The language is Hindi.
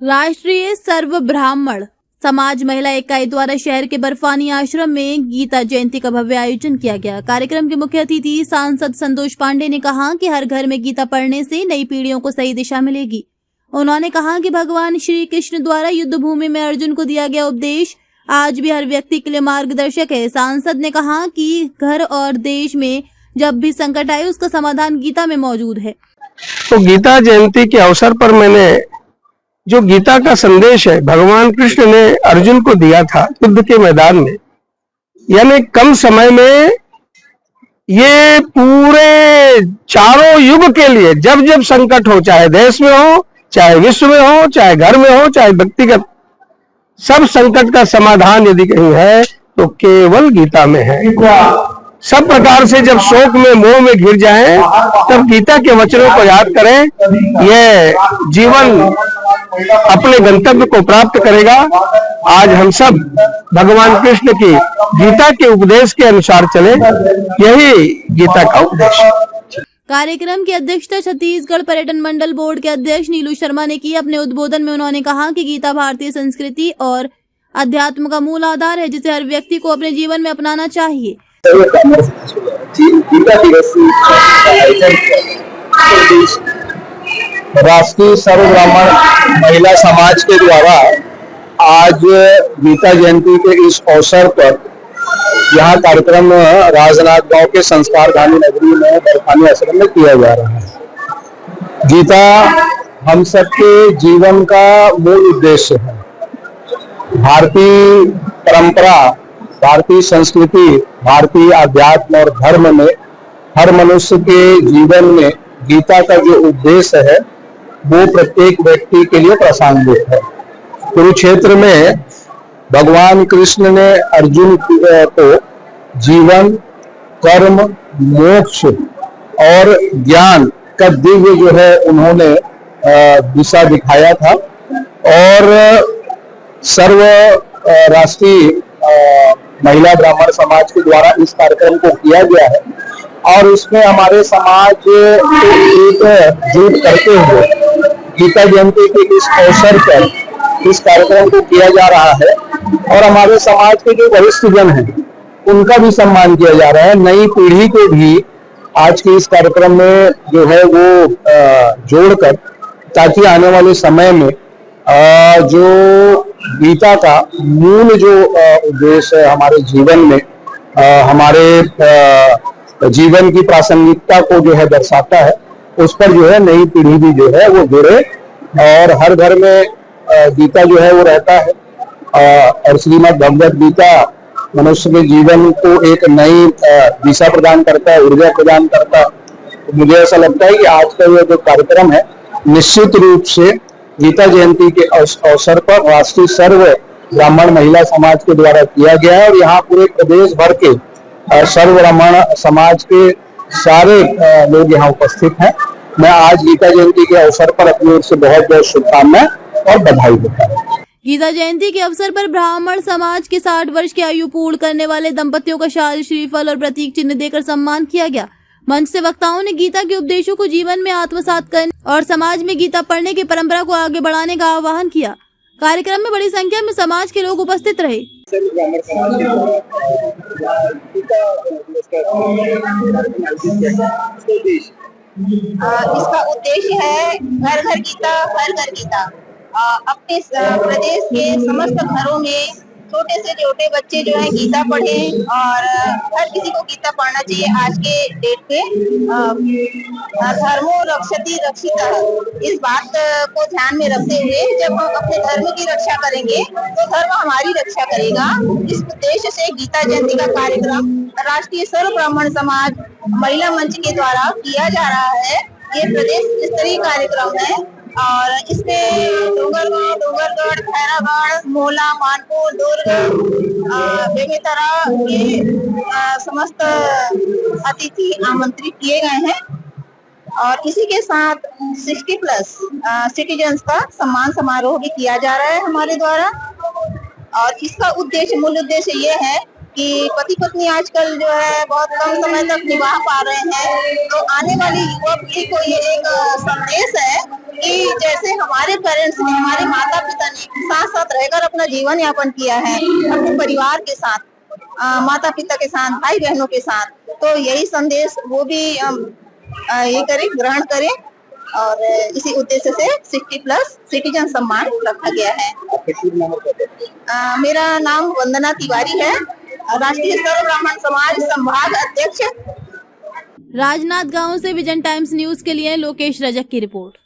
राष्ट्रीय सर्व ब्राह्मण समाज महिला इकाई द्वारा शहर के बर्फानी आश्रम में गीता जयंती का भव्य आयोजन किया गया। कार्यक्रम के मुख्य अतिथि सांसद संतोष पांडे ने कहा कि हर घर में गीता पढ़ने से नई पीढ़ियों को सही दिशा मिलेगी। उन्होंने कहा कि भगवान श्री कृष्ण द्वारा युद्ध भूमि में अर्जुन को दिया गया उपदेश आज भी हर व्यक्ति के लिए मार्गदर्शक है। सांसद ने कहा कि घर और देश में जब भी संकट आए उसका समाधान गीता में मौजूद है। तो गीता जयंती के अवसर पर मैंने जो गीता का संदेश है भगवान कृष्ण ने अर्जुन को दिया था युद्ध के मैदान में, यानी कम समय में ये पूरे चारों युग के लिए जब जब संकट हो, चाहे देश में हो, चाहे विश्व में हो, चाहे घर में हो, चाहे व्यक्तिगत, सब संकट का समाधान यदि कहीं है तो केवल गीता में है। सब प्रकार से जब शोक में मोह में घिर जाएं तब गीता के वचनों को याद करें, यह जीवन अपने गंतव्य को प्राप्त करेगा। आज हम सब भगवान कृष्ण की गीता के उपदेश के अनुसार चले, यही गीता का उपदेश है। कार्यक्रम की अध्यक्षता छत्तीसगढ़ पर्यटन मंडल बोर्ड के अध्यक्ष नीलू शर्मा ने की। अपने उद्बोधन में उन्होंने कहा कि गीता भारतीय संस्कृति और अध्यात्म का मूल आधार है, जिसे हर व्यक्ति को अपने जीवन में अपनाना चाहिए। राष्ट्रीय सर्व ब्राह्मण महिला समाज के द्वारा आज गीता जयंती के इस अवसर पर यहाँ कार्यक्रम राजनांदगांव के संस्कार धानी नगरी में बर्फानी आश्रम में किया जा रहा है। गीता हम सबके जीवन का मूल उद्देश्य है। भारतीय परंपरा, भारतीय संस्कृति, भारतीय अध्यात्म और धर्म में हर मनुष्य के जीवन में गीता का जो उद्देश्य है वो प्रत्येक व्यक्ति के लिए प्रासंगिक है। कुरुक्षेत्र में भगवान कृष्ण ने अर्जुन को जीवन, कर्म, मोक्ष और ज्ञान का दिव्य जो है उन्होंने दिशा दिखाया था। और सर्व राष्ट्रीय महिला ब्राह्मण समाज के द्वारा इस कार्यक्रम को किया गया है और इसमें हमारे समाज को एकजुट करते हुए गीता जयंती के इस अवसर पर इस कार्यक्रम को किया जा रहा है। और हमारे समाज के जो वरिष्ठ जन हैं उनका भी सम्मान किया जा रहा है। नई पीढ़ी को भी आज के इस कार्यक्रम में जो है वो जोड़कर, ताकि आने वाले समय में जो गीता का मूल जो उद्देश्य है हमारे जीवन में, हमारे जीवन की प्रासंगिकता को जो है दर्शाता है, उस पर जो है नई पीढ़ी भी जो है वो जुड़े। और हर घर में गीता जो है वो रहता है और श्रीमद् भगवद गीता मनुष्य के जीवन को एक नई दिशा प्रदान करता है, ऊर्जा प्रदान करता है। मुझे ऐसा लगता है कि आज का ये जो कार्यक्रम है निश्चित रूप से गीता जयंती के अवसर पर राष्ट्रीय सर्व ब्राह्मण महिला समाज के द्वारा किया गया है। और यहाँ पूरे प्रदेश भर के सर्व ब्राह्मण समाज के सारे लोग यहाँ उपस्थित हैं। मैं आज गीता जयंती के अवसर पर अपनी ओर से बहुत बहुत शुभकामनाएं और बधाई देता हूँ। गीता जयंती के अवसर पर ब्राह्मण समाज के 60 वर्ष की आयु पूर्ण करने वाले दंपतियों का शाल, श्रीफल और प्रतीक चिन्ह देकर सम्मान किया गया। मंच से वक्ताओं ने गीता के उपदेशों को जीवन में आत्मसात करने और समाज में गीता पढ़ने की परंपरा को आगे बढ़ाने का आह्वान किया। कार्यक्रम में बड़ी संख्या में समाज के लोग उपस्थित रहे। इसका उद्देश्य है घर घर गीता, हर घर गीता। अपने प्रदेश के समस्त घरों में छोटे से छोटे बच्चे जो है गीता पढ़ें और हर किसी को गीता पढ़ना चाहिए। आज के डेट पे धर्मो रक्षति रक्षिता, इस बात को ध्यान में रखते हुए जब हम अपने धर्म की रक्षा करेंगे तो धर्म हमारी रक्षा करेगा। इस उद्देश्य से गीता जयंती का कार्यक्रम राष्ट्रीय सर्व ब्राह्मण समाज महिला मंच के द्वारा किया जा रहा है। ये प्रदेश स्तरीय कार्यक्रम है और इसमें डोंगरगढ़, खैरागढ़, मोला, मानपुर, दुर्ग, बेमेतरा के समस्त अतिथि आमंत्रित किए गए हैं। और इसी के साथ 60+ सिटीजन्स का सम्मान समारोह भी किया जा रहा है हमारे द्वारा। और इसका उद्देश्य, मूल उद्देश्य ये है कि पति पत्नी आजकल जो है बहुत कम समय तक निभा पा रहे हैं। तो आने वाली युवा पीढ़ी को ये एक संदेश है कि जैसे हमारे पेरेंट्स ने, हमारे माता पिता ने साथ साथ रहकर अपना जीवन यापन किया है अपने परिवार के साथ, माता पिता के साथ, भाई बहनों के साथ, तो यही संदेश वो भी ये करें, ग्रहण करें। और इसी उद्देश्य से 60+ सिटीजन सम्मान रखा गया है। मेरा नाम वंदना तिवारी है, राष्ट्रीय सर्व ब्राह्मण समाज संभाग अध्यक्ष। राजनांदगांव से विजन टाइम्स न्यूज के लिए लोकेश रजक की रिपोर्ट।